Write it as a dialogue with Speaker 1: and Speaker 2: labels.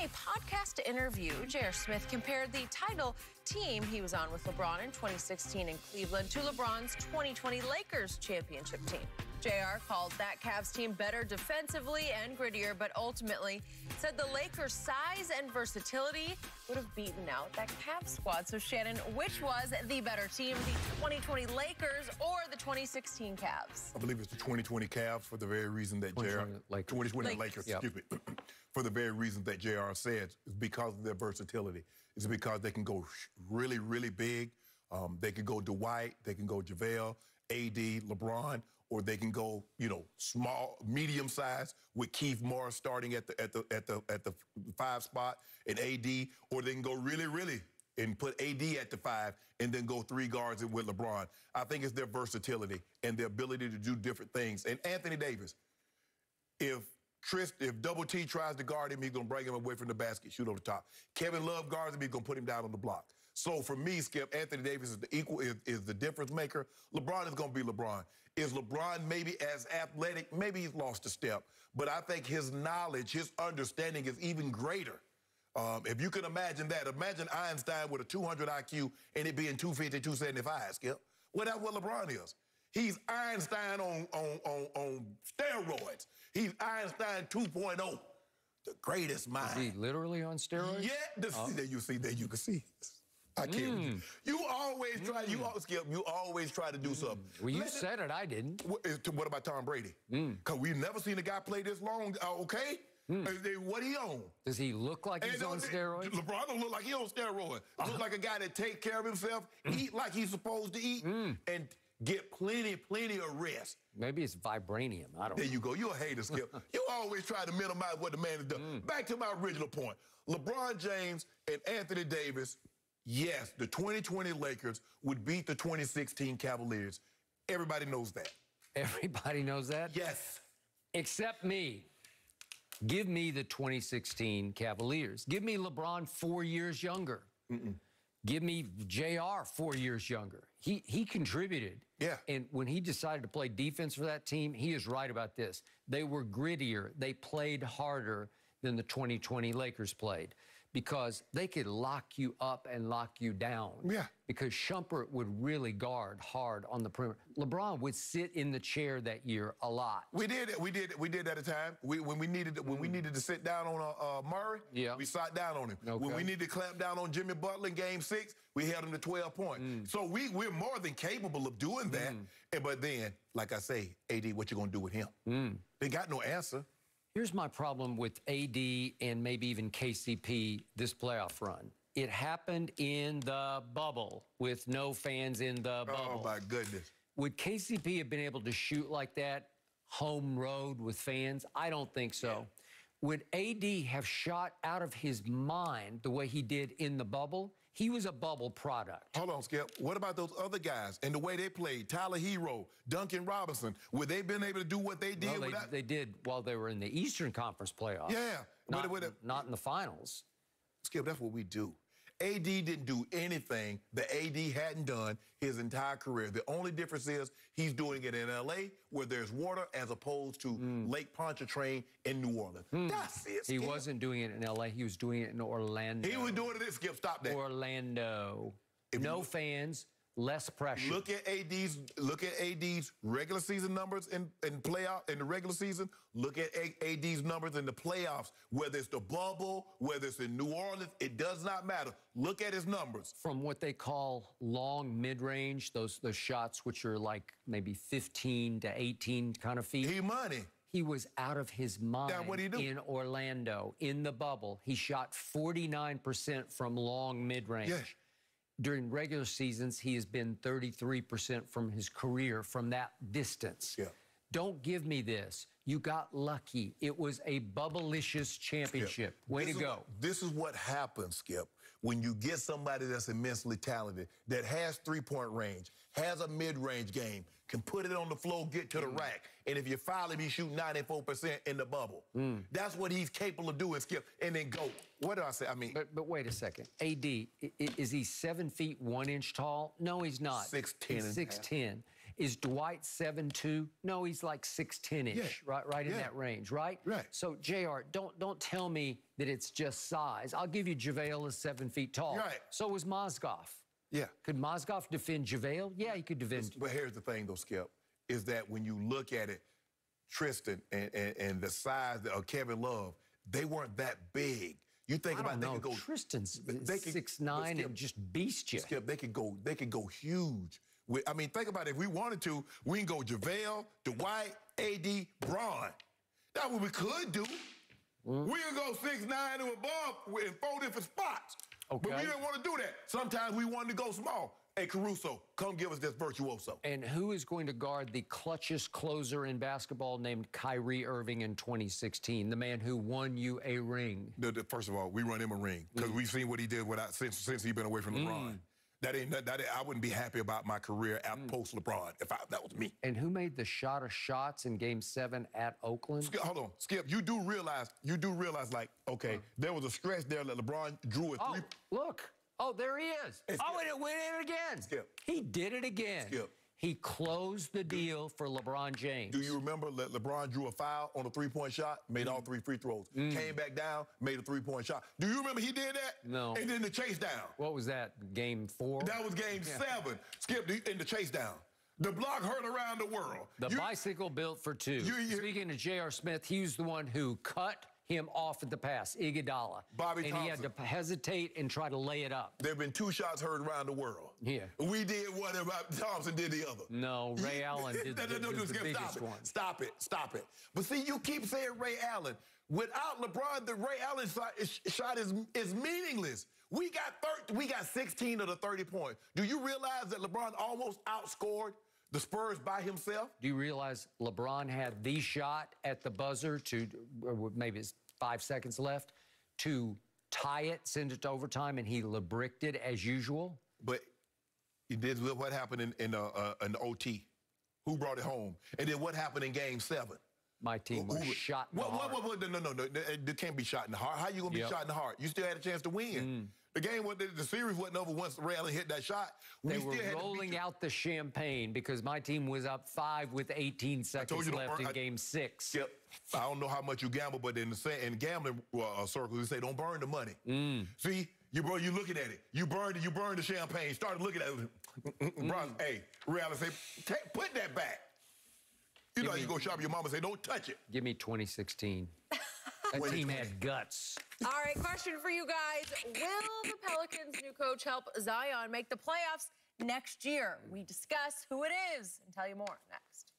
Speaker 1: a podcast interview, J.R. Smith compared the title team he was on with LeBron in 2016 in Cleveland to LeBron's 2020 Lakers championship team. J.R. called that Cavs team better defensively and grittier, but ultimately said the Lakers' size and versatility would have beaten out that Cavs squad. So, Shannon, which was the better team, the 2020 Lakers or the 2016 Cavs?
Speaker 2: I believe it's the 2020 Cavs for the very reason that J.R. 2020 Lakers,
Speaker 1: yep.
Speaker 2: Excuse me. For the very reason that J.R. said, is because of their versatility. It's because they can go really, really big. They can go Dwight, they can go JaVale, AD, LeBron, or they can go, small, medium size with Keith Morris starting at the 5 spot and AD, or they can go really, really and put AD at the 5 and then go 3 guards with LeBron. I think it's their versatility and their ability to do different things. And Anthony Davis, if Double T tries to guard him, he's going to bring him away from the basket, shoot over the top. Kevin Love guards him, he's going to put him down on the block. So for me, Skip, Anthony Davis is the difference maker. LeBron is going to be LeBron. Is LeBron maybe as athletic? Maybe he's lost a step. But I think his knowledge, his understanding is even greater. If you can imagine that, imagine Einstein with a 200 IQ and it being 250, 275, Skip. Well, that's what LeBron is. He's Einstein on steroids. He's Einstein 2.0, the greatest mind.
Speaker 3: Is he literally on steroids?
Speaker 2: Yeah, there you can see. I can't. You always try. You always try to do something.
Speaker 3: Well, you said it. I didn't.
Speaker 2: What about Tom Brady? Because we've never seen a guy play this long. Okay. What he on?
Speaker 3: Does he look like he's on steroids?
Speaker 2: LeBron don't look like he on steroids. He look like a guy that take care of himself, eat like he's supposed to eat, and get plenty of rest.
Speaker 3: Maybe it's vibranium. I don't know.
Speaker 2: There you go. You're a hater, Skip. You always try to minimize what the man has done. Back to my original point. LeBron James and Anthony Davis, yes, the 2020 Lakers would beat the 2016 Cavaliers. Everybody knows that.
Speaker 3: Everybody knows that?
Speaker 2: Yes.
Speaker 3: Except me. Give me the 2016 Cavaliers. Give me LeBron 4 years younger. Give me JR 4 years younger. He contributed.
Speaker 2: Yeah.
Speaker 3: And when he decided to play defense for that team, he is right about this. They were grittier. They played harder than the 2020 Lakers played because they could lock you up and lock you down.
Speaker 2: Yeah.
Speaker 3: Because Shumpert would really guard hard on the perimeter. LeBron would sit in the chair that year a lot.
Speaker 2: We did at a time. When we needed to sit down on Murray, we sat down on him.
Speaker 3: Okay.
Speaker 2: When we needed to clamp down on Jimmy Butler in Game 6, we held him to 12 points. So we're more than capable of doing that. But then, like I say, AD, what you gonna do with him? They got no answer.
Speaker 3: Here's my problem with AD and maybe even KCP this playoff run. It happened in the bubble with no fans in the bubble.
Speaker 2: Oh, my goodness.
Speaker 3: Would KCP have been able to shoot like that home road with fans? I don't think so. Yeah. Would AD have shot out of his mind the way he did in the bubble? He was a bubble product.
Speaker 2: Hold on, Skip. What about those other guys and the way they played? Tyler Hero, Duncan Robinson. Would they been able to do what they did?
Speaker 3: Well, they did while they were in the Eastern Conference playoffs.
Speaker 2: Yeah.
Speaker 3: Not in the finals.
Speaker 2: Skip, that's what we do. AD didn't do anything that AD hadn't done his entire career. The only difference is he's doing it in L.A. where there's water as opposed to Lake Pontchartrain in New Orleans. That's it, Skip.
Speaker 3: He wasn't doing it in L.A. He was doing it in Orlando.
Speaker 2: He was doing it in Skip. Stop that.
Speaker 3: Orlando. No fans. Less pressure.
Speaker 2: Look at AD's regular season numbers in the regular season. Look at AD's numbers in the playoffs. Whether it's the bubble, whether it's in New Orleans, it does not matter. Look at his numbers.
Speaker 3: From what they call long mid-range, those shots which are like maybe 15 to 18 kind of feet.
Speaker 2: He money.
Speaker 3: He was out of his mind in Orlando, in the bubble. He shot 49% from long mid-range.
Speaker 2: Yeah.
Speaker 3: During regular seasons, he has been 33% from his career from that distance.
Speaker 2: Yeah.
Speaker 3: Don't give me this. You got lucky. It was a bubblicious championship.
Speaker 2: Skip,
Speaker 3: Way to go.
Speaker 2: This is what happens, Skip, when you get somebody that's immensely talented, that has three-point range, has a mid-range game, can put it on the floor, get to the rack, and if you foul him, he shoot 94% in the bubble. That's what he's capable of doing, Skip, and then go. What did I say? I mean...
Speaker 3: But wait a second. AD, is he 7 feet 1 inch tall? No, he's not.
Speaker 2: 6'10".
Speaker 3: He's 6'10". Is Dwight 7'2"? No, he's like 6'10"-ish, right in that range, right?
Speaker 2: Right.
Speaker 3: So, JR, don't tell me that it's just size. I'll give you JaVale is 7 feet tall.
Speaker 2: Right.
Speaker 3: So was Mozgov.
Speaker 2: Yeah.
Speaker 3: Could Mozgov defend JaVale? Yeah, he could defend.
Speaker 2: But here's the thing, though, Skip, is that when you look at it, Tristan and the size of Kevin Love, they weren't that big. You think about they could go.
Speaker 3: Tristan's 6'9" and just beast you.
Speaker 2: Skip, they could go huge. I mean, think about it. If we wanted to, we can go JaVale, Dwight, AD, Bron. That's what we could do. We could go 6'9" and above in 4 different spots.
Speaker 3: Okay.
Speaker 2: But we didn't want to do that. Sometimes we wanted to go small. Hey, Caruso, come give us this virtuoso.
Speaker 3: And who is going to guard the clutchest closer in basketball named Kyrie Irving in 2016, the man who won you a ring?
Speaker 2: First of all, we run him a ring because we've seen what he did since he's been away from LeBron. I wouldn't be happy about my career post LeBron if that was me.
Speaker 3: And who made the shot of shots in Game 7 at Oakland?
Speaker 2: Skip, hold on, Skip. You do realize, like, okay, there was a stretch there that LeBron drew a three.
Speaker 3: Look. Oh, there he is. And it went in again.
Speaker 2: Skip.
Speaker 3: He did it again.
Speaker 2: Skip.
Speaker 3: He closed the deal for LeBron James.
Speaker 2: Do you remember that LeBron drew a foul on a three-point shot, made all 3 free throws, came back down, made a 3-point shot? Do you remember he did that?
Speaker 3: No.
Speaker 2: And then the chase down.
Speaker 3: What was that, Game 4?
Speaker 2: That was Game 7. Skip, in the chase down. The block heard around the world.
Speaker 3: The bicycle built for 2. Speaking of J.R. Smith, he was the one who cut him off at the pass, Iguodala.
Speaker 2: Bobby Thompson.
Speaker 3: And he had to hesitate and try to lay it up.
Speaker 2: There have been 2 shots heard around the world.
Speaker 3: Yeah.
Speaker 2: We did one, and Thompson did the other.
Speaker 3: No, Ray Allen did the biggest one.
Speaker 2: Stop it. But see, you keep saying Ray Allen. Without LeBron, the Ray Allen shot is meaningless. We got 16 of the 30 points. Do you realize that LeBron almost outscored the Spurs by himself?
Speaker 3: Do you realize LeBron had the shot at the buzzer maybe it's 5 seconds left, to tie it, send it to overtime, and he LeBricked it as usual? But
Speaker 2: he did what happened in OT. Who brought it home? And then what happened in Game 7?
Speaker 3: My team was shot in the heart.
Speaker 2: No. It can't be shot in the heart. How you going to be shot in the heart? You still had a chance to win. The game, the series wasn't over once Ray Allen hit that shot.
Speaker 3: They were rolling out the champagne because my team was up 5 with 18 seconds left in Game 6.
Speaker 2: Yep. I don't know how much you gamble, but in gambling circles, they say don't burn the money. See, you looking at it. You burned the champagne. Started looking at it. Hey, Ray Allen say, put that back. You know, you go shop with your mama and say, don't touch it.
Speaker 3: Give me 2016. That team had guts.
Speaker 1: All right, question for you guys. Will the Pelicans' new coach help Zion make the playoffs next year? We discuss who it is and tell you more next.